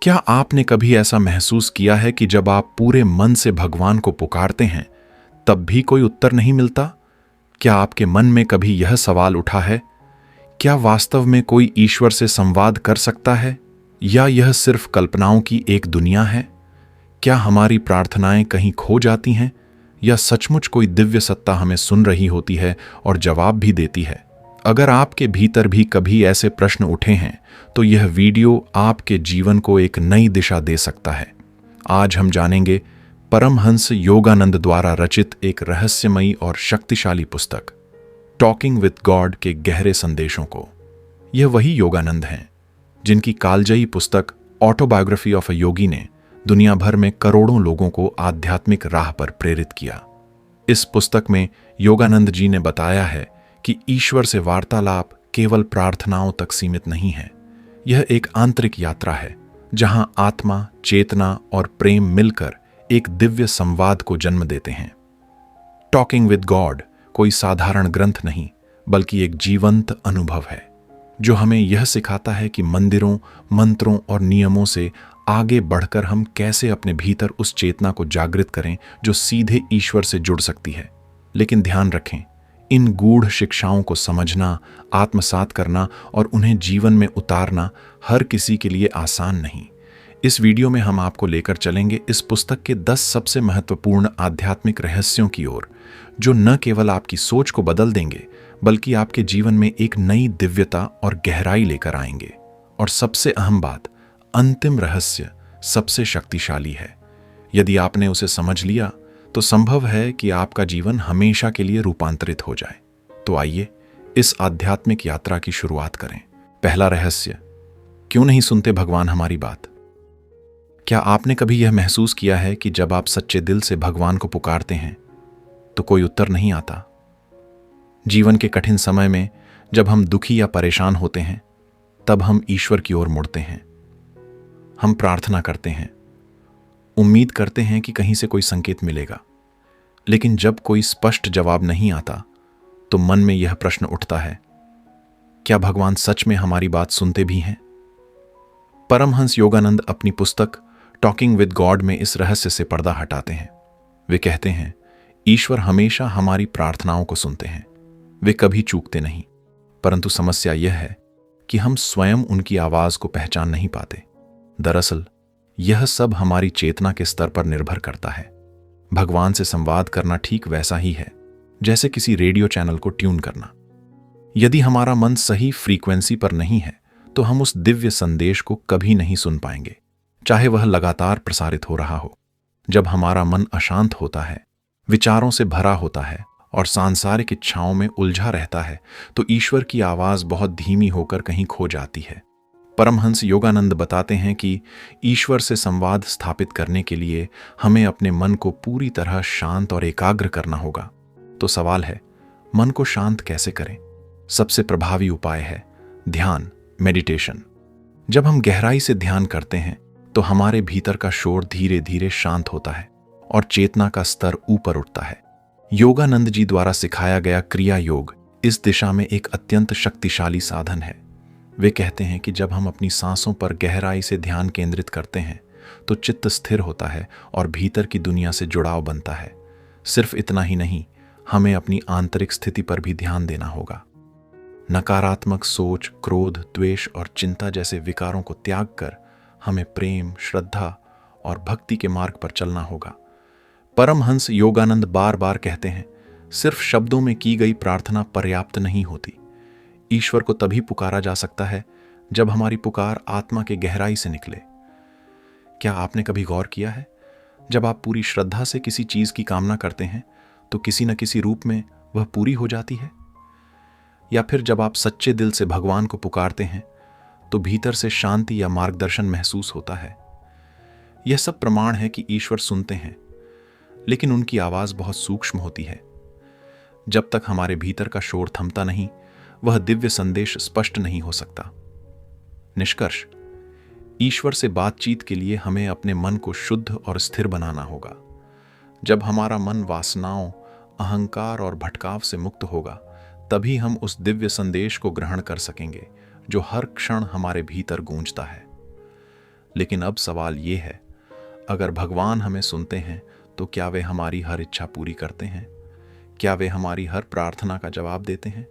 क्या आपने कभी ऐसा महसूस किया है कि जब आप पूरे मन से भगवान को पुकारते हैं तब भी कोई उत्तर नहीं मिलता? क्या आपके मन में कभी यह सवाल उठा है, क्या वास्तव में कोई ईश्वर से संवाद कर सकता है, या यह सिर्फ कल्पनाओं की एक दुनिया है? क्या हमारी प्रार्थनाएं कहीं खो जाती हैं, या सचमुच कोई दिव्य सत्ता हमें सुन रही होती है और जवाब भी देती है? अगर आपके भीतर भी कभी ऐसे प्रश्न उठे हैं तो यह वीडियो आपके जीवन को एक नई दिशा दे सकता है। आज हम जानेंगे परमहंस योगानंद द्वारा रचित एक रहस्यमयी और शक्तिशाली पुस्तक टॉकिंग विद गॉड के गहरे संदेशों को। यह वही योगानंद हैं जिनकी कालजयी पुस्तक ऑटोबायोग्राफी ऑफ अ योगी ने दुनिया भर में करोड़ों लोगों को आध्यात्मिक राह पर प्रेरित किया। इस पुस्तक में योगानंद जी ने बताया है कि ईश्वर से वार्तालाप केवल प्रार्थनाओं तक सीमित नहीं है। यह एक आंतरिक यात्रा है जहां आत्मा, चेतना और प्रेम मिलकर एक दिव्य संवाद को जन्म देते हैं। टॉकिंग विद गॉड कोई साधारण ग्रंथ नहीं, बल्कि एक जीवंत अनुभव है जो हमें यह सिखाता है कि मंदिरों, मंत्रों और नियमों से आगे बढ़कर हम कैसे अपने भीतर उस चेतना को जागृत करें जो सीधे ईश्वर से जुड़ सकती है। लेकिन ध्यान रखें, इन गूढ़ शिक्षाओं को समझना, आत्मसात करना और उन्हें जीवन में उतारना हर किसी के लिए आसान नहीं। इस वीडियो में हम आपको लेकर चलेंगे इस पुस्तक के 10 सबसे महत्वपूर्ण आध्यात्मिक रहस्यों की ओर, जो न केवल आपकी सोच को बदल देंगे बल्कि आपके जीवन में एक नई दिव्यता और गहराई लेकर आएंगे। और सबसे अहम बात, अंतिम रहस्य सबसे शक्तिशाली है। यदि आपने उसे समझ लिया तो संभव है कि आपका जीवन हमेशा के लिए रूपांतरित हो जाए। तो आइए इस आध्यात्मिक यात्रा की शुरुआत करें। पहला रहस्य, क्यों नहीं सुनते भगवान हमारी बात? क्या आपने कभी यह महसूस किया है कि जब आप सच्चे दिल से भगवान को पुकारते हैं तो कोई उत्तर नहीं आता? जीवन के कठिन समय में जब हम दुखी या परेशान होते हैं तब हम ईश्वर की ओर मुड़ते हैं। हम प्रार्थना करते हैं, उम्मीद करते हैं कि कहीं से कोई संकेत मिलेगा। लेकिन जब कोई स्पष्ट जवाब नहीं आता तो मन में यह प्रश्न उठता है, क्या भगवान सच में हमारी बात सुनते भी हैं? परमहंस योगानंद अपनी पुस्तक टॉकिंग विद गॉड में इस रहस्य से पर्दा हटाते हैं। वे कहते हैं, ईश्वर हमेशा हमारी प्रार्थनाओं को सुनते हैं। वे कभी चूकते नहीं। परंतु समस्या यह है कि हम स्वयं उनकी आवाज को पहचान नहीं पाते। दरअसल यह सब हमारी चेतना के स्तर पर निर्भर करता है। भगवान से संवाद करना ठीक वैसा ही है जैसे किसी रेडियो चैनल को ट्यून करना। यदि हमारा मन सही फ्रीक्वेंसी पर नहीं है तो हम उस दिव्य संदेश को कभी नहीं सुन पाएंगे, चाहे वह लगातार प्रसारित हो रहा हो। जब हमारा मन अशांत होता है, विचारों से भरा होता है और सांसारिक इच्छाओं में उलझा रहता है तो ईश्वर की आवाज बहुत धीमी होकर कहीं खो जाती है। परमहंस योगानंद बताते हैं कि ईश्वर से संवाद स्थापित करने के लिए हमें अपने मन को पूरी तरह शांत और एकाग्र करना होगा। तो सवाल है, मन को शांत कैसे करें? सबसे प्रभावी उपाय है ध्यान, मेडिटेशन। जब हम गहराई से ध्यान करते हैं तो हमारे भीतर का शोर धीरे धीरे शांत होता है और चेतना का स्तर ऊपर उठता है। योगानंद जी द्वारा सिखाया गया क्रिया योग इस दिशा में एक अत्यंत शक्तिशाली साधन है। वे कहते हैं कि जब हम अपनी सांसों पर गहराई से ध्यान केंद्रित करते हैं तो चित्त स्थिर होता है और भीतर की दुनिया से जुड़ाव बनता है। सिर्फ इतना ही नहीं, हमें अपनी आंतरिक स्थिति पर भी ध्यान देना होगा। नकारात्मक सोच, क्रोध, द्वेष और चिंता जैसे विकारों को त्याग कर हमें प्रेम, श्रद्धा और भक्ति के मार्ग पर चलना होगा। परमहंस योगानंद बार बार कहते हैं, सिर्फ शब्दों में की गई प्रार्थना पर्याप्त नहीं होती। ईश्वर को तभी पुकारा जा सकता है जब हमारी पुकार आत्मा के गहराई से निकले। क्या आपने कभी गौर किया है, जब आप पूरी श्रद्धा से किसी चीज की कामना करते हैं तो किसी न किसी रूप में वह पूरी हो जाती है? या फिर जब आप सच्चे दिल से भगवान को पुकारते हैं तो भीतर से शांति या मार्गदर्शन महसूस होता है। यह सब प्रमाण है कि ईश्वर सुनते हैं, लेकिन उनकी आवाज बहुत सूक्ष्म होती है। जब तक हमारे भीतर का शोर थमता नहीं, वह दिव्य संदेश स्पष्ट नहीं हो सकता। निष्कर्ष, ईश्वर से बातचीत के लिए हमें अपने मन को शुद्ध और स्थिर बनाना होगा। जब हमारा मन वासनाओं, अहंकार और भटकाव से मुक्त होगा, तभी हम उस दिव्य संदेश को ग्रहण कर सकेंगे जो हर क्षण हमारे भीतर गूंजता है। लेकिन अब सवाल ये है, अगर भगवान हमें सुनते हैं तो क्या वे हमारी हर इच्छा पूरी करते हैं? क्या वे हमारी हर प्रार्थना का जवाब देते हैं?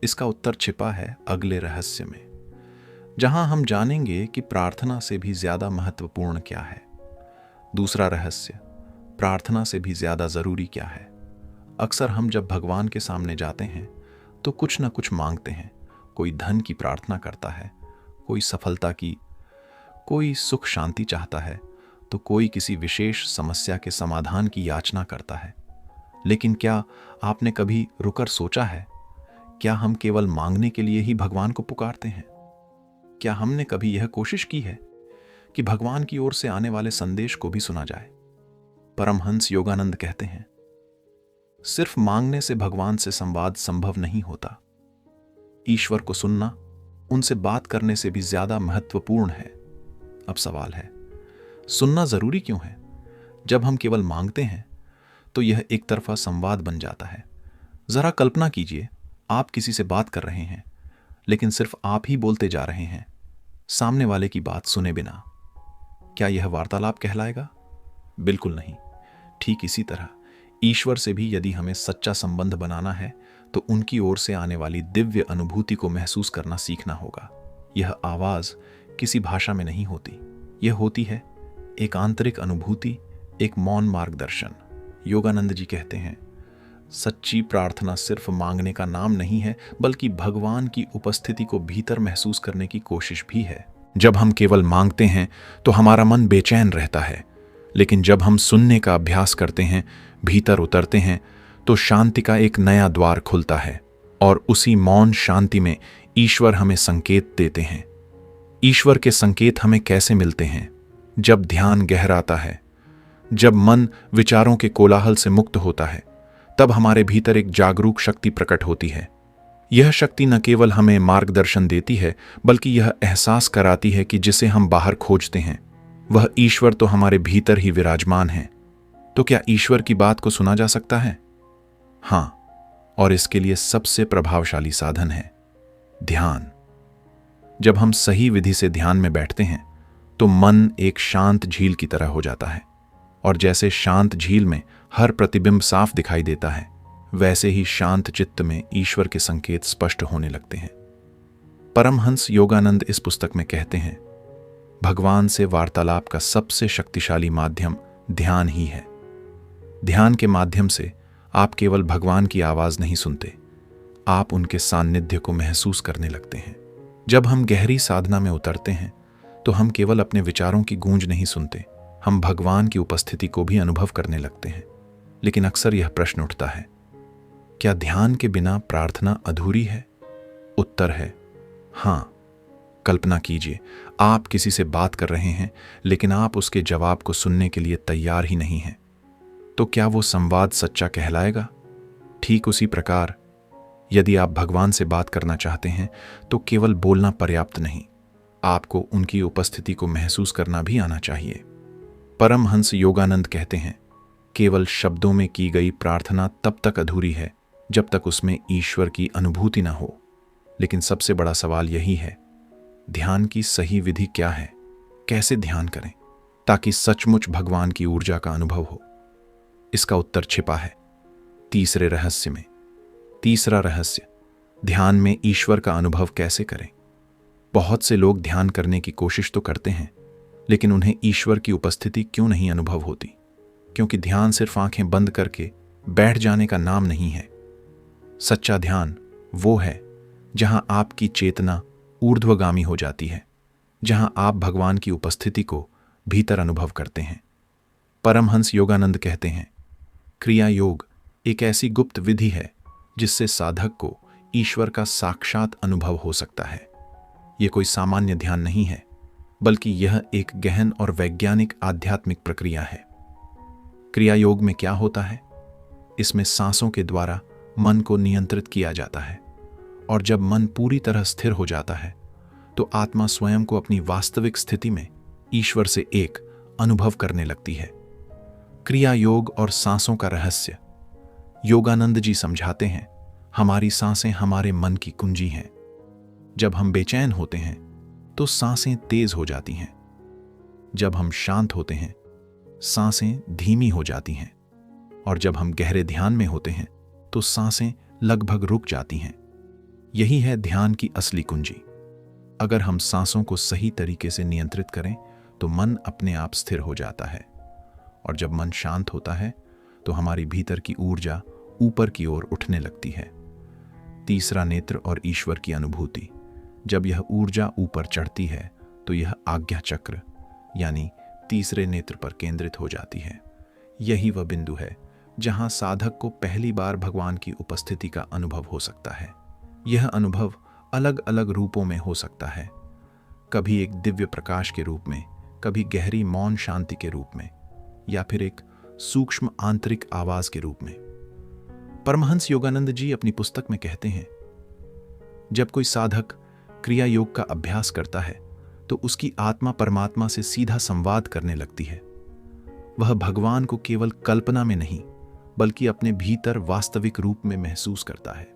इसका उत्तर छिपा है अगले रहस्य में, जहां हम जानेंगे कि प्रार्थना से भी ज्यादा महत्वपूर्ण क्या है। दूसरा रहस्य, प्रार्थना से भी ज्यादा जरूरी क्या है। अक्सर हम जब भगवान के सामने जाते हैं तो कुछ ना कुछ मांगते हैं। कोई धन की प्रार्थना करता है, कोई सफलता की, कोई सुख शांति चाहता है, तो कोई किसी विशेष समस्या के समाधान की याचना करता है। लेकिन क्या आपने कभी रुकर सोचा है, क्या हम केवल मांगने के लिए ही भगवान को पुकारते हैं? क्या हमने कभी यह कोशिश की है कि भगवान की ओर से आने वाले संदेश को भी सुना जाए? परमहंस योगानंद कहते हैं, सिर्फ मांगने से भगवान से संवाद संभव नहीं होता। ईश्वर को सुनना उनसे बात करने से भी ज्यादा महत्वपूर्ण है। अब सवाल है, सुनना जरूरी क्यों है? जब हम केवल मांगते हैं तो यह एक तरफा संवाद बन जाता है। जरा कल्पना कीजिए, आप किसी से बात कर रहे हैं, लेकिन सिर्फ आप ही बोलते जा रहे हैं, सामने वाले की बात सुने बिना। क्या यह वार्तालाप कहलाएगा? बिल्कुल नहीं। ठीक इसी तरह ईश्वर से भी यदि हमें सच्चा संबंध बनाना है तो उनकी ओर से आने वाली दिव्य अनुभूति को महसूस करना सीखना होगा। यह आवाज किसी भाषा में नहीं होती, यह होती है एक आंतरिक अनुभूति, एक मौन मार्गदर्शन। योगानंद जी कहते हैं, सच्ची प्रार्थना सिर्फ मांगने का नाम नहीं है, बल्कि भगवान की उपस्थिति को भीतर महसूस करने की कोशिश भी है। जब हम केवल मांगते हैं तो हमारा मन बेचैन रहता है, लेकिन जब हम सुनने का अभ्यास करते हैं, भीतर उतरते हैं, तो शांति का एक नया द्वार खुलता है। और उसी मौन शांति में ईश्वर हमें संकेत देते हैं। ईश्वर के संकेत हमें कैसे मिलते हैं? जब ध्यान गहराता है, जब मन विचारों के कोलाहल से मुक्त होता है, तब हमारे भीतर एक जागरूक शक्ति प्रकट होती है। यह शक्ति न केवल हमें मार्गदर्शन देती है, बल्कि यह एहसास कराती है कि जिसे हम बाहर खोजते हैं वह ईश्वर तो हमारे भीतर ही विराजमान है। तो क्या ईश्वर की बात को सुना जा सकता है? हां, और इसके लिए सबसे प्रभावशाली साधन है ध्यान। जब हम सही विधि से ध्यान में बैठते हैं तो मन एक शांत झील की तरह हो जाता है, और जैसे शांत झील में हर प्रतिबिंब साफ दिखाई देता है, वैसे ही शांत चित्त में ईश्वर के संकेत स्पष्ट होने लगते हैं। परमहंस योगानंद इस पुस्तक में कहते हैं, भगवान से वार्तालाप का सबसे शक्तिशाली माध्यम ध्यान ही है। ध्यान के माध्यम से आप केवल भगवान की आवाज नहीं सुनते, आप उनके सान्निध्य को महसूस करने लगते हैं। जब हम गहरी साधना में उतरते हैं तो हम केवल अपने विचारों की गूंज नहीं सुनते, हम भगवान की उपस्थिति को भी अनुभव करने लगते हैं। लेकिन अक्सर यह प्रश्न उठता है, क्या ध्यान के बिना प्रार्थना अधूरी है? उत्तर है हां। कल्पना कीजिए, आप किसी से बात कर रहे हैं, लेकिन आप उसके जवाब को सुनने के लिए तैयार ही नहीं हैं। तो क्या वो संवाद सच्चा कहलाएगा? ठीक उसी प्रकार यदि आप भगवान से बात करना चाहते हैं तो केवल बोलना पर्याप्त नहीं, आपको उनकी उपस्थिति को महसूस करना भी आना चाहिए। परमहंस योगानंद कहते हैं, केवल शब्दों में की गई प्रार्थना तब तक अधूरी है जब तक उसमें ईश्वर की अनुभूति न हो। लेकिन सबसे बड़ा सवाल यही है, ध्यान की सही विधि क्या है? कैसे ध्यान करें ताकि सचमुच भगवान की ऊर्जा का अनुभव हो? इसका उत्तर छिपा है तीसरे रहस्य में। तीसरा रहस्य, ध्यान में ईश्वर का अनुभव कैसे करें। बहुत से लोग ध्यान करने की कोशिश तो करते हैं, लेकिन उन्हें ईश्वर की उपस्थिति क्यों नहीं अनुभव होती? क्योंकि ध्यान सिर्फ आंखें बंद करके बैठ जाने का नाम नहीं है। सच्चा ध्यान वो है जहां आपकी चेतना ऊर्ध्वगामी हो जाती है, जहां आप भगवान की उपस्थिति को भीतर अनुभव करते हैं। परमहंस योगानंद कहते हैं, क्रिया योग एक ऐसी गुप्त विधि है जिससे साधक को ईश्वर का साक्षात अनुभव हो सकता है। यह कोई सामान्य ध्यान नहीं है, बल्कि यह एक गहन और वैज्ञानिक आध्यात्मिक प्रक्रिया है। क्रिया योग में क्या होता है? इसमें सांसों के द्वारा मन को नियंत्रित किया जाता है, और जब मन पूरी तरह स्थिर हो जाता है तो आत्मा स्वयं को अपनी वास्तविक स्थिति में ईश्वर से एक अनुभव करने लगती है। क्रिया योग और सांसों का रहस्य योगानंद जी समझाते हैं, हमारी सांसें हमारे मन की कुंजी हैं। जब हम बेचैन होते हैं तो सांसें तेज हो जाती हैं, जब हम शांत होते हैं, सांसें धीमी हो जाती हैं, और जब हम गहरे ध्यान में होते हैं तो सांसें लगभग रुक जाती हैं। यही है ध्यान की असली कुंजी। अगर हम सांसों को सही तरीके से नियंत्रित करें तो मन अपने आप स्थिर हो जाता है, और जब मन शांत होता है तो हमारी भीतर की ऊर्जा ऊपर की ओर उठने लगती है। तीसरा नेत्र और ईश्वर की अनुभूति। जब यह ऊर्जा ऊपर चढ़ती है तो यह आज्ञा चक्र यानी तीसरे नेत्र पर केंद्रित हो जाती है। यही वह बिंदु है जहां साधक को पहली बार भगवान की उपस्थिति का अनुभव हो सकता है। यह अनुभव अलग अलग रूपों में हो सकता है, कभी एक दिव्य प्रकाश के रूप में, कभी गहरी मौन शांति के रूप में, या फिर एक सूक्ष्म आंतरिक आवाज के रूप में। परमहंस योगानंद जी अपनी पुस्तक में कहते हैं, जब कोई साधक क्रिया योग का अभ्यास करता है तो उसकी आत्मा परमात्मा से सीधा संवाद करने लगती है। वह भगवान को केवल कल्पना में नहीं बल्कि अपने भीतर वास्तविक रूप में महसूस करता है।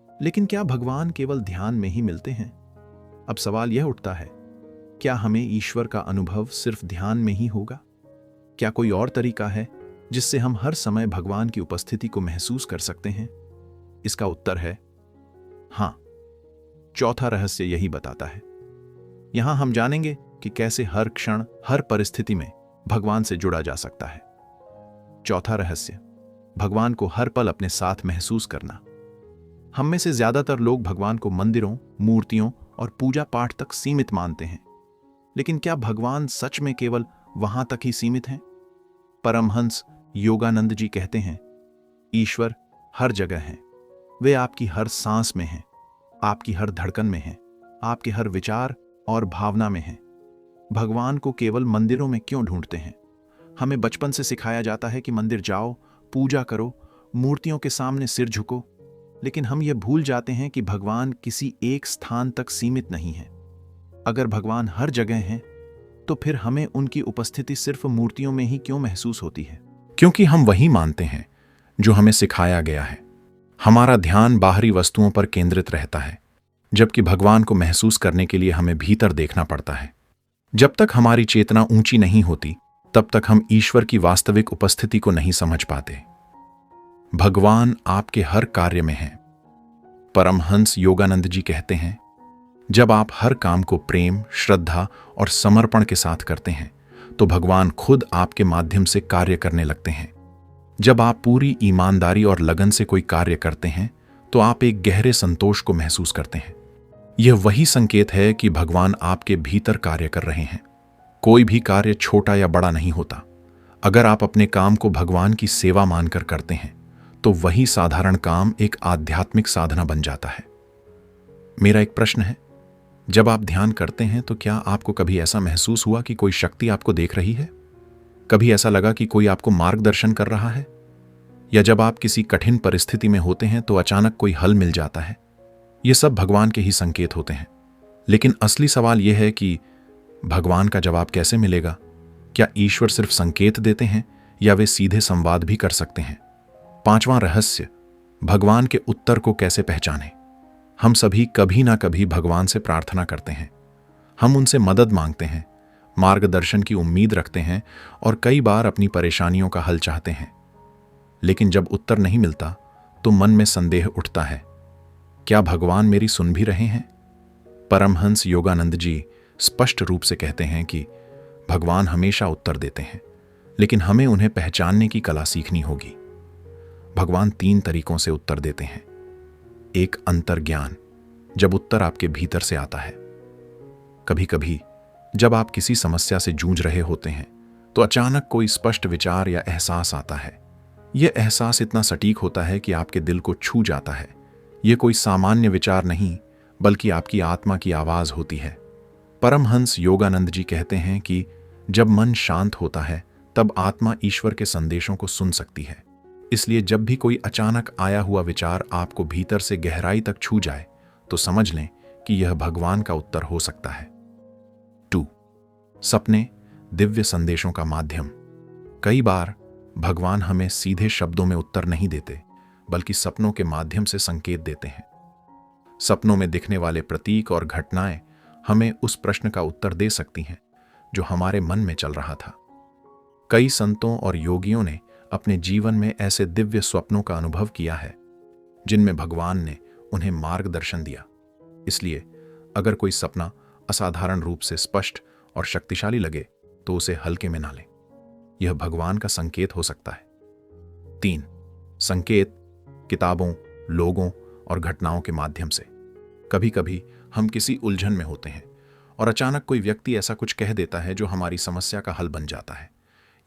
लेकिन क्या भगवान केवल ध्यान में ही मिलते हैं? अब सवाल यह उठता है, क्या हमें ईश्वर का अनुभव सिर्फ ध्यान में ही होगा? क्या कोई और तरीका है जिससे हम हर समय भगवान की उपस्थिति को महसूस कर सकते हैं? इसका उत्तर है हां। चौथा रहस्य यही बताता है। यहां हम जानेंगे कि कैसे हर क्षण, हर परिस्थिति में भगवान से जुड़ा जा सकता है। चौथा रहस्य, भगवान को हर पल अपने साथ महसूस करना। हम में से ज्यादातर लोग भगवान को मंदिरों, मूर्तियों और पूजा पाठ तक सीमित मानते हैं। लेकिन क्या भगवान सच में केवल वहां तक ही सीमित हैं? परमहंस योगानंद जी कहते हैं, ईश्वर हर जगह हैं। वे आपकी हर सांस में हैं, आपकी हर धड़कन में हैं, आपके हर विचार और भावना में हैं। भगवान को केवल मंदिरों में क्यों ढूंढते हैं? हमें बचपन से सिखाया जाता है कि मंदिर जाओ, पूजा करो, मूर्तियों के सामने सिर झुको, लेकिन हम ये भूल जाते हैं कि भगवान किसी एक स्थान तक सीमित नहीं है। अगर भगवान हर जगह हैं, तो फिर हमें उनकी उपस्थिति सिर्फ मूर्तियों में ही क्यों महसूस होती है? क्योंकि हम वही मानते हैं जो हमें सिखाया गया है। हमारा ध्यान बाहरी वस्तुओं पर केंद्रित रहता है, जबकि भगवान को महसूस करने के लिए हमें भीतर देखना पड़ता है। जब तक हमारी चेतना ऊंची नहीं होती, तब तक हम ईश्वर की वास्तविक उपस्थिति को नहीं समझ पाते। भगवान आपके हर कार्य में हैं। परमहंस योगानंद जी कहते हैं, जब आप हर काम को प्रेम, श्रद्धा और समर्पण के साथ करते हैं तो भगवान खुद आपके माध्यम से कार्य करने लगते हैं। जब आप पूरी ईमानदारी और लगन से कोई कार्य करते हैं तो आप एक गहरे संतोष को महसूस करते हैं। यह वही संकेत है कि भगवान आपके भीतर कार्य कर रहे हैं। कोई भी कार्य छोटा या बड़ा नहीं होता। अगर आप अपने काम को भगवान की सेवा मानकर करते हैं तो वही साधारण काम एक आध्यात्मिक साधना बन जाता है। मेरा एक प्रश्न है, जब आप ध्यान करते हैं तो क्या आपको कभी ऐसा महसूस हुआ कि कोई शक्ति आपको देख रही है? कभी ऐसा लगा कि कोई आपको मार्गदर्शन कर रहा है? या जब आप किसी कठिन परिस्थिति में होते हैं तो अचानक कोई हल मिल जाता है? ये सब भगवान के ही संकेत होते हैं। लेकिन असली सवाल यह है कि भगवान का जवाब कैसे मिलेगा? क्या ईश्वर सिर्फ संकेत देते हैं या वे सीधे संवाद भी कर सकते हैं? पांचवां रहस्य, भगवान के उत्तर को कैसे पहचानें? हम सभी कभी ना कभी भगवान से प्रार्थना करते हैं। हम उनसे मदद मांगते हैं, मार्गदर्शन की उम्मीद रखते हैं और कई बार अपनी परेशानियों का हल चाहते हैं। लेकिन जब उत्तर नहीं मिलता तो मन में संदेह उठता है, क्या भगवान मेरी सुन भी रहे हैं? परमहंस योगानंद जी स्पष्ट रूप से कहते हैं कि भगवान हमेशा उत्तर देते हैं, लेकिन हमें उन्हें पहचानने की कला सीखनी होगी। भगवान 3 तरीकों से उत्तर देते हैं। एक, अंतर्ज्ञान, जब उत्तर आपके भीतर से आता है। कभी कभी जब आप किसी समस्या से जूझ रहे होते हैं तो अचानक कोई स्पष्ट विचार या एहसास आता है। यह एहसास इतना सटीक होता है कि आपके दिल को छू जाता है। यह कोई सामान्य विचार नहीं बल्कि आपकी आत्मा की आवाज होती है। परमहंस योगानंद जी कहते हैं कि जब मन शांत होता है तब आत्मा ईश्वर के संदेशों को सुन सकती है। इसलिए जब भी कोई अचानक आया हुआ विचार आपको भीतर से गहराई तक छू जाए तो समझ लें कि यह भगवान का उत्तर हो सकता है। 2, सपने, दिव्य संदेशों का माध्यम। कई बार भगवान हमें सीधे शब्दों में उत्तर नहीं देते बल्कि सपनों के माध्यम से संकेत देते हैं। सपनों में दिखने वाले प्रतीक और घटनाएं हमें उस प्रश्न का उत्तर दे सकती हैं जो हमारे मन में चल रहा था। कई संतों और योगियों ने अपने जीवन में ऐसे दिव्य स्वप्नों का अनुभव किया है जिनमें भगवान ने उन्हें मार्गदर्शन दिया। इसलिए अगर कोई सपना असाधारण रूप से स्पष्ट और शक्तिशाली लगे तो उसे हल्के में ना लें। यह भगवान का संकेत हो सकता है। 3. संकेत किताबों, लोगों और घटनाओं के माध्यम से। कभी कभी हम किसी उलझन में होते हैं और अचानक कोई व्यक्ति ऐसा कुछ कह देता है जो हमारी समस्या का हल बन जाता है,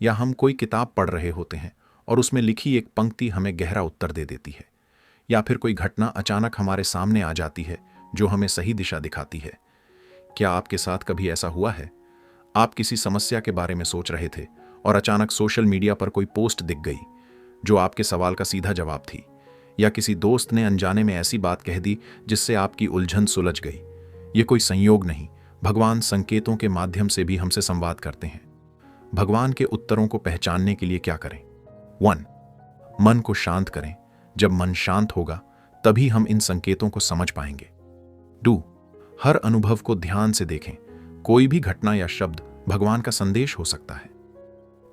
या हम कोई किताब पढ़ रहे होते हैं और उसमें लिखी एक पंक्ति हमें गहरा उत्तर दे देती है, या फिर कोई घटना अचानक हमारे सामने आ जाती है जो हमें सही दिशा दिखाती है। क्या आपके साथ कभी ऐसा हुआ है? आप किसी समस्या के बारे में सोच रहे थे और अचानक सोशल मीडिया पर कोई पोस्ट दिख गई जो आपके सवाल का सीधा जवाब थी, या किसी दोस्त ने अनजाने में ऐसी बात कह दी जिससे आपकी उलझन सुलझ गई। ये कोई संयोग नहीं, भगवान संकेतों के माध्यम से भी हमसे संवाद करते हैं। भगवान के उत्तरों को पहचानने के लिए क्या करें? 1. मन को शांत करें। जब मन शांत होगा तभी हम इन संकेतों को समझ पाएंगे। 2. हर अनुभव को ध्यान से देखें। कोई भी घटना या शब्द भगवान का संदेश हो सकता है।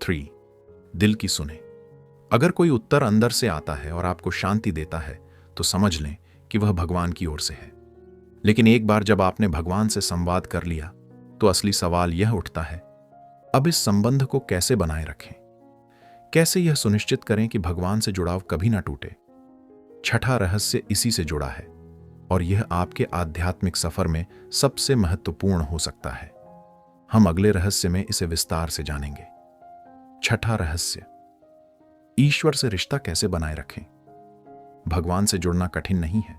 3. दिल की सुने। अगर कोई उत्तर अंदर से आता है और आपको शांति देता है तो समझ लें कि वह भगवान की ओर से है। लेकिन एक बार जब आपने भगवान से संवाद कर लिया तो असली सवाल यह उठता है, अब इस संबंध को कैसे बनाए रखें? कैसे यह सुनिश्चित करें कि भगवान से जुड़ाव कभी ना टूटे? छठा रहस्य इसी से जुड़ा है और यह आपके आध्यात्मिक सफर में सबसे महत्वपूर्ण हो सकता है। हम अगले रहस्य में इसे विस्तार से जानेंगे। छठा रहस्य, ईश्वर से रिश्ता कैसे बनाए रखें? भगवान से जुड़ना कठिन नहीं है,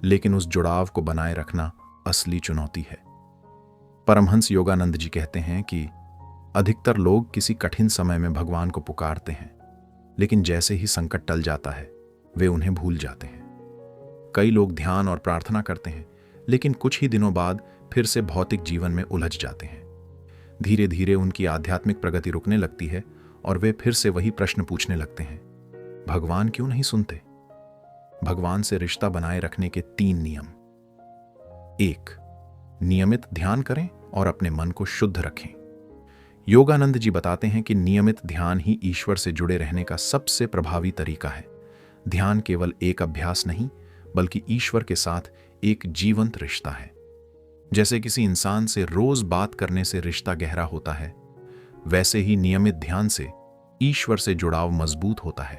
लेकिन उस जुड़ाव को बनाए रखना असली चुनौती है। परमहंस योगानंद जी कहते हैं कि अधिकतर लोग किसी कठिन समय में भगवान को पुकारते हैं, लेकिन जैसे ही संकट टल जाता है वे उन्हें भूल जाते हैं। कई लोग ध्यान और प्रार्थना करते हैं, लेकिन कुछ ही दिनों बाद फिर से भौतिक जीवन में उलझ जाते हैं। धीरे धीरे उनकी आध्यात्मिक प्रगति रुकने लगती है और वे फिर से वही प्रश्न पूछने लगते हैं, भगवान क्यों नहीं सुनते? भगवान से रिश्ता बनाए रखने के 3 नियम। 1. नियमित ध्यान करें और अपने मन को शुद्ध रखें। योगानंद जी बताते हैं कि नियमित ध्यान ही ईश्वर से जुड़े रहने का सबसे प्रभावी तरीका है। ध्यान केवल एक अभ्यास नहीं, बल्कि ईश्वर के साथ एक जीवंत रिश्ता है। जैसे किसी इंसान से रोज बात करने से रिश्ता गहरा होता है, वैसे ही नियमित ध्यान से ईश्वर से जुड़ाव मजबूत होता है।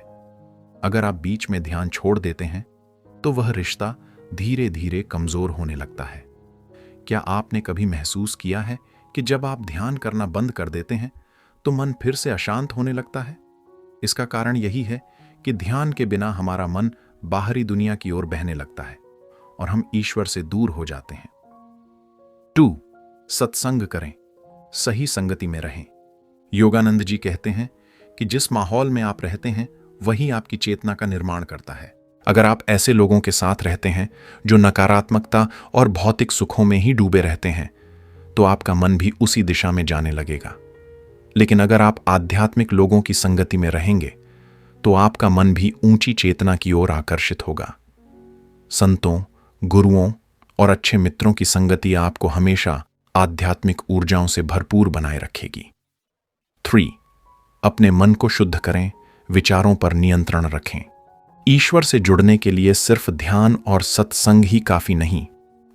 अगर आप बीच में ध्यान छोड़ देते हैं तो वह रिश्ता धीरे धीरे कमजोर होने लगता है। क्या आपने कभी महसूस किया है कि जब आप ध्यान करना बंद कर देते हैं तो मन फिर से अशांत होने लगता है? इसका कारण यही है कि ध्यान के बिना हमारा मन बाहरी दुनिया की ओर बहने लगता है और हम ईश्वर से दूर हो जाते हैं। 2. सत्संग करें, सही संगति में रहें। योगानंद जी कहते हैं कि जिस माहौल में आप रहते हैं वही आपकी चेतना का निर्माण करता है। अगर आप ऐसे लोगों के साथ रहते हैं जो नकारात्मकता और भौतिक सुखों में ही डूबे रहते हैं तो आपका मन भी उसी दिशा में जाने लगेगा। लेकिन अगर आप आध्यात्मिक लोगों की संगति में रहेंगे तो आपका मन भी ऊंची चेतना की ओर आकर्षित होगा। संतों, गुरुओं और अच्छे मित्रों की संगति आपको हमेशा आध्यात्मिक ऊर्जाओं से भरपूर बनाए रखेगी। 3. अपने मन को शुद्ध करें, विचारों पर नियंत्रण रखें। ईश्वर से जुड़ने के लिए सिर्फ ध्यान और सत्संग ही काफी नहीं,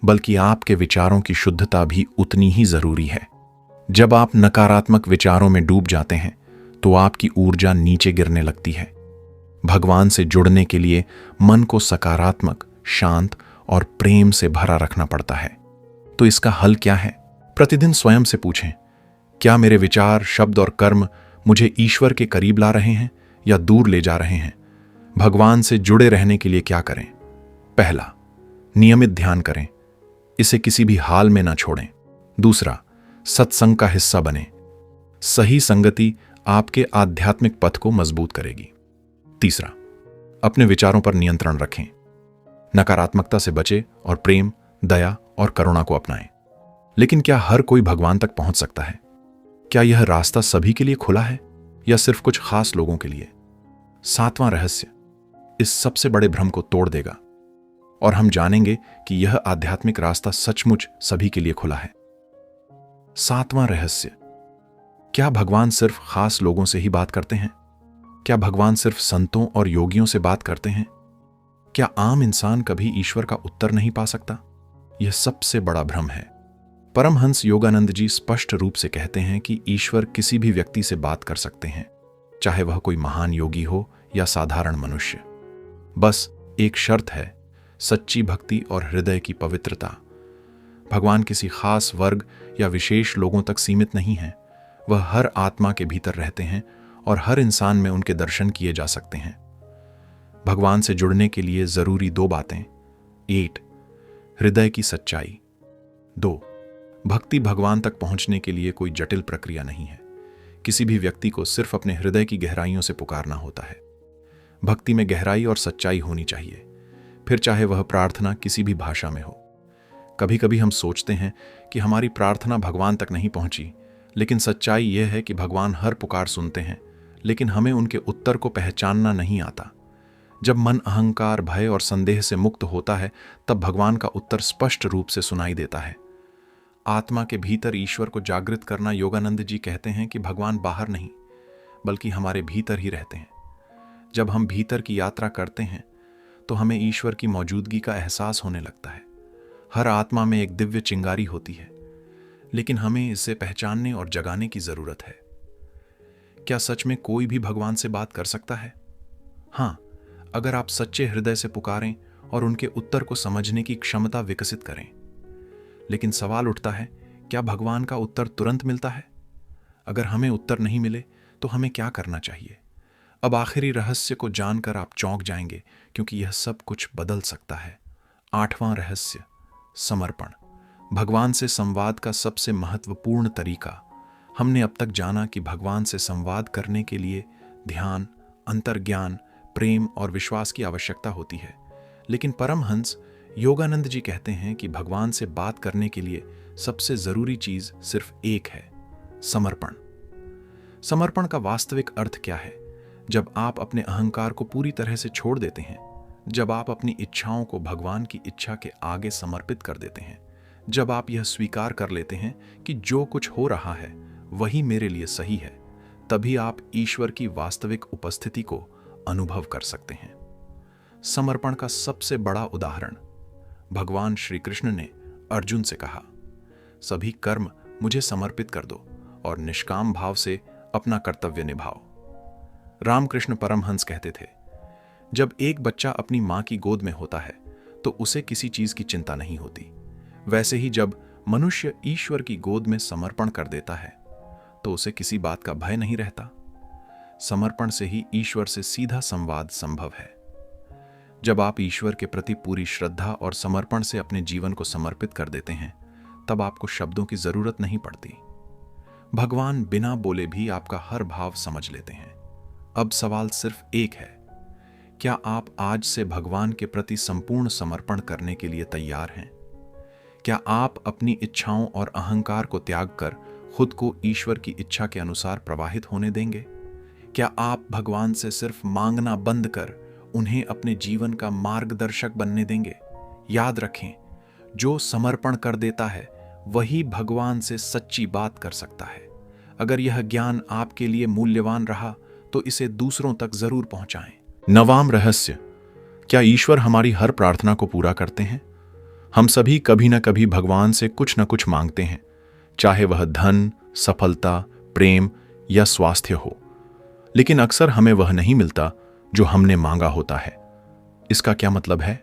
बल्कि आपके विचारों की शुद्धता भी उतनी ही जरूरी है। जब आप नकारात्मक विचारों में डूब जाते हैं तो आपकी ऊर्जा नीचे गिरने लगती है। भगवान से जुड़ने के लिए मन को सकारात्मक, शांत और प्रेम से भरा रखना पड़ता है। तो इसका हल क्या है? प्रतिदिन स्वयं से पूछें, क्या मेरे विचार, शब्द और कर्म मुझे ईश्वर के करीब ला रहे हैं या दूर ले जा रहे हैं? भगवान से जुड़े रहने के लिए क्या करें? पहला, नियमित ध्यान करें, इसे किसी भी हाल में ना छोड़ें। दूसरा, सत्संग का हिस्सा बने। सही संगति आपके आध्यात्मिक पथ को मजबूत करेगी। तीसरा, अपने विचारों पर नियंत्रण रखें, नकारात्मकता से बचें और प्रेम, दया और करुणा को अपनाएं। लेकिन क्या हर कोई भगवान तक पहुंच सकता है? क्या यह रास्ता सभी के लिए खुला है या सिर्फ कुछ खास लोगों के लिए? 7वां रहस्य इस सबसे बड़े भ्रम को तोड़ देगा और हम जानेंगे कि यह आध्यात्मिक रास्ता सचमुच सभी के लिए खुला है। 7वां रहस्य, क्या भगवान सिर्फ खास लोगों से ही बात करते हैं? क्या भगवान सिर्फ संतों और योगियों से बात करते हैं? क्या आम इंसान कभी ईश्वर का उत्तर नहीं पा सकता? यह सबसे बड़ा भ्रम है। परमहंस योगानंद जी स्पष्ट रूप से कहते हैं कि ईश्वर किसी भी व्यक्ति से बात कर सकते हैं, चाहे वह कोई महान योगी हो या साधारण मनुष्य। बस एक शर्त है, सच्ची भक्ति और हृदय की पवित्रता। भगवान किसी खास वर्ग या विशेष लोगों तक सीमित नहीं है। वह हर आत्मा के भीतर रहते हैं और हर इंसान में उनके दर्शन किए जा सकते हैं। भगवान से जुड़ने के लिए जरूरी 2 बातें। 8 हृदय की सच्चाई। 2 भक्ति भगवान तक पहुंचने के लिए कोई जटिल प्रक्रिया नहीं है। किसी भी व्यक्ति को सिर्फ अपने हृदय की गहराइयों से पुकारना होता है। भक्ति में गहराई और सच्चाई होनी चाहिए, फिर चाहे वह प्रार्थना किसी भी भाषा में हो। कभी कभी हम सोचते हैं कि हमारी प्रार्थना भगवान तक नहीं पहुंची, लेकिन सच्चाई यह है कि भगवान हर पुकार सुनते हैं, लेकिन हमें उनके उत्तर को पहचानना नहीं आता। जब मन अहंकार, भय और संदेह से मुक्त होता है, तब भगवान का उत्तर स्पष्ट रूप से सुनाई देता है। आत्मा के भीतर ईश्वर को जागृत करना। योगानंद जी कहते हैं कि भगवान बाहर नहीं, बल्कि हमारे भीतर ही रहते हैं। जब हम भीतर की यात्रा करते हैं तो हमें ईश्वर की मौजूदगी का एहसास होने लगता है। हर आत्मा में एक दिव्य चिंगारी होती है, लेकिन हमें इसे पहचानने और जगाने की जरूरत है। क्या सच में कोई भी भगवान से बात कर सकता है? हां, अगर आप सच्चे हृदय से पुकारें और उनके उत्तर को समझने की क्षमता विकसित करें। लेकिन सवाल उठता है, क्या भगवान का उत्तर तुरंत मिलता है? अगर हमें उत्तर नहीं मिले तो हमें क्या करना चाहिए? अब आखिरी रहस्य को जानकर आप चौंक जाएंगे, क्योंकि यह सब कुछ बदल सकता है। 8वां रहस्य, समर्पण। भगवान से संवाद का सबसे महत्वपूर्ण तरीका। हमने अब तक जाना कि भगवान से संवाद करने के लिए ध्यान, अंतर्ज्ञान, प्रेम और विश्वास की आवश्यकता होती है। लेकिन परमहंस योगानंद जी कहते हैं कि भगवान से बात करने के लिए सबसे जरूरी चीज सिर्फ एक है, समर्पण। समर्पण का वास्तविक अर्थ क्या है? जब आप अपने अहंकार को पूरी तरह से छोड़ देते हैं, जब आप अपनी इच्छाओं को भगवान की इच्छा के आगे समर्पित कर देते हैं, जब आप यह स्वीकार कर लेते हैं कि जो कुछ हो रहा है वही मेरे लिए सही है, तभी आप ईश्वर की वास्तविक उपस्थिति को अनुभव कर सकते हैं। समर्पण का सबसे बड़ा उदाहरण भगवान श्री कृष्ण ने अर्जुन से कहा, सभी कर्म मुझे समर्पित कर दो और निष्काम भाव से अपना कर्तव्य निभाओ। रामकृष्ण परमहंस कहते थे, जब एक बच्चा अपनी मां की गोद में होता है तो उसे किसी चीज की चिंता नहीं होती। वैसे ही जब मनुष्य ईश्वर की गोद में समर्पण कर देता है तो उसे किसी बात का भय नहीं रहता। समर्पण से ही ईश्वर से सीधा संवाद संभव है। जब आप ईश्वर के प्रति पूरी श्रद्धा और समर्पण से अपने जीवन को समर्पित कर देते हैं, तब आपको शब्दों की जरूरत नहीं पड़ती। भगवान बिना बोले भी आपका हर भाव समझ लेते हैं। अब सवाल सिर्फ एक है, क्या आप आज से भगवान के प्रति संपूर्ण समर्पण करने के लिए तैयार हैं? क्या आप अपनी इच्छाओं और अहंकार को त्याग कर खुद को ईश्वर की इच्छा के अनुसार प्रवाहित होने देंगे? क्या आप भगवान से सिर्फ मांगना बंद कर उन्हें अपने जीवन का मार्गदर्शक बनने देंगे? याद रखें, जो समर्पण कर देता है वही भगवान से सच्ची बात कर सकता है। अगर यह ज्ञान आपके लिए मूल्यवान रहा तो इसे दूसरों तक जरूर पहुंचाएं। 9वां रहस्य, क्या ईश्वर हमारी हर प्रार्थना को पूरा करते हैं? हम सभी कभी न कभी भगवान से कुछ न कुछ मांगते हैं, चाहे वह धन, सफलता, प्रेम या स्वास्थ्य हो, लेकिन अक्सर हमें वह नहीं मिलता जो हमने मांगा होता है। इसका क्या मतलब है?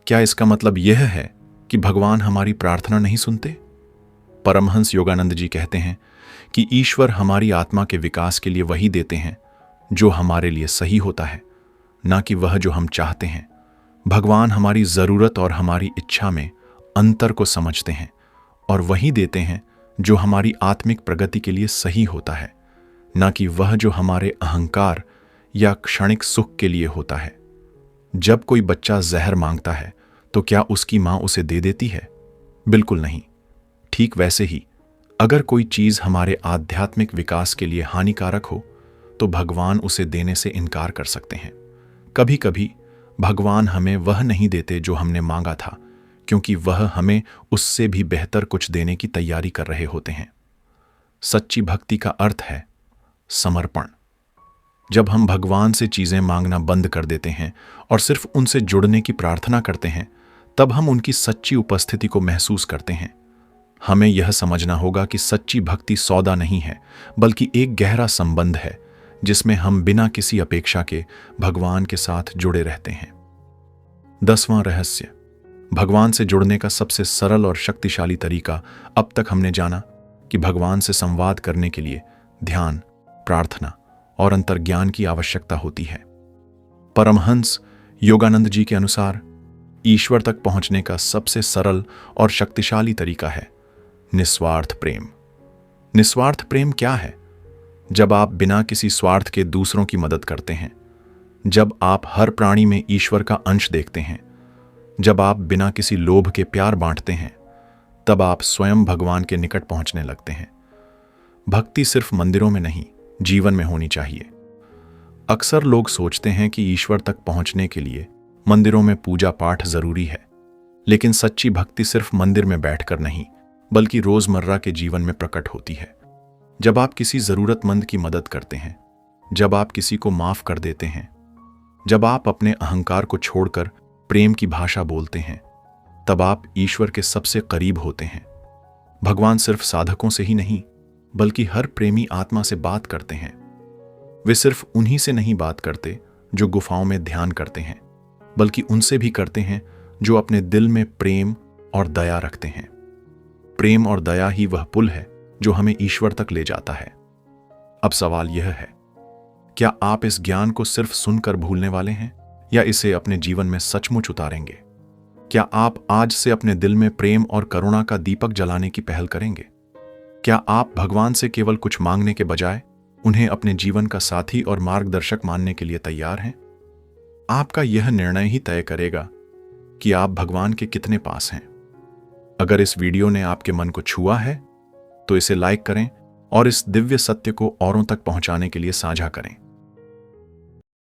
क्या इसका मतलब यह है कि भगवान हमारी प्रार्थना नहीं सुनते? परमहंस योगानंद जी कहते हैं कि ईश्वर हमारी आत्मा के विकास के लिए वही देते हैं जो हमारे लिए सही होता है, ना कि वह जो हम चाहते हैं। भगवान हमारी जरूरत और हमारी इच्छा में अंतर को समझते हैं और वही देते हैं जो हमारी आत्मिक प्रगति के लिए सही होता है, ना कि वह जो हमारे अहंकार या क्षणिक सुख के लिए होता है। जब कोई बच्चा जहर मांगता है तो क्या उसकी मां उसे दे देती है? बिल्कुल नहीं। ठीक वैसे ही अगर कोई चीज हमारे आध्यात्मिक विकास के लिए हानिकारक हो तो भगवान उसे देने से इनकार कर सकते हैं। कभी कभी भगवान हमें वह नहीं देते जो हमने मांगा था, क्योंकि वह हमें उससे भी बेहतर कुछ देने की तैयारी कर रहे होते हैं। सच्ची भक्ति का अर्थ है समर्पण। जब हम भगवान से चीजें मांगना बंद कर देते हैं और सिर्फ उनसे जुड़ने की प्रार्थना करते हैं, तब हम उनकी सच्ची उपस्थिति को महसूस करते हैं। हमें यह समझना होगा कि सच्ची भक्ति सौदा नहीं है, बल्कि एक गहरा संबंध है जिसमें हम बिना किसी अपेक्षा के भगवान के साथ जुड़े रहते हैं। 10वां रहस्य, भगवान से जुड़ने का सबसे सरल और शक्तिशाली तरीका। अब तक हमने जाना कि भगवान से संवाद करने के लिए ध्यान, प्रार्थना और अंतर्ज्ञान की आवश्यकता होती है। परमहंस योगानंद जी के अनुसार ईश्वर तक पहुंचने का सबसे सरल और शक्तिशाली तरीका है निस्वार्थ प्रेम। निस्वार्थ प्रेम क्या है? जब आप बिना किसी स्वार्थ के दूसरों की मदद करते हैं, जब आप हर प्राणी में ईश्वर का अंश देखते हैं, जब आप बिना किसी लोभ के प्यार बांटते हैं, तब आप स्वयं भगवान के निकट पहुंचने लगते हैं। भक्ति सिर्फ मंदिरों में नहीं, जीवन में होनी चाहिए। अक्सर लोग सोचते हैं कि ईश्वर तक पहुंचने के लिए मंदिरों में पूजा पाठ जरूरी है, लेकिन सच्ची भक्ति सिर्फ मंदिर में बैठकर नहीं, बल्कि रोजमर्रा के जीवन में प्रकट होती है। जब आप किसी जरूरतमंद की मदद करते हैं, जब आप किसी को माफ कर देते हैं, जब आप अपने अहंकार को छोड़कर प्रेम की भाषा बोलते हैं, तब आप ईश्वर के सबसे करीब होते हैं। भगवान सिर्फ साधकों से ही नहीं, बल्कि हर प्रेमी आत्मा से बात करते हैं। वे सिर्फ उन्हीं से नहीं बात करते जो गुफाओं में ध्यान करते हैं, बल्कि उनसे भी करते हैं जो अपने दिल में प्रेम और दया रखते हैं। प्रेम और दया ही वह पुल है जो हमें ईश्वर तक ले जाता है। अब सवाल यह है, क्या आप इस ज्ञान को सिर्फ सुनकर भूलने वाले हैं या इसे अपने जीवन में सचमुच उतारेंगे? क्या आप आज से अपने दिल में प्रेम और करुणा का दीपक जलाने की पहल करेंगे? क्या आप भगवान से केवल कुछ मांगने के बजाय उन्हें अपने जीवन का साथी और मार्गदर्शक मानने के लिए तैयार हैं? आपका यह निर्णय ही तय करेगा कि आप भगवान के कितने पास हैं। अगर इस वीडियो ने आपके मन को छुआ है तो इसे लाइक करें और इस दिव्य सत्य को औरों तक पहुंचाने के लिए साझा करें।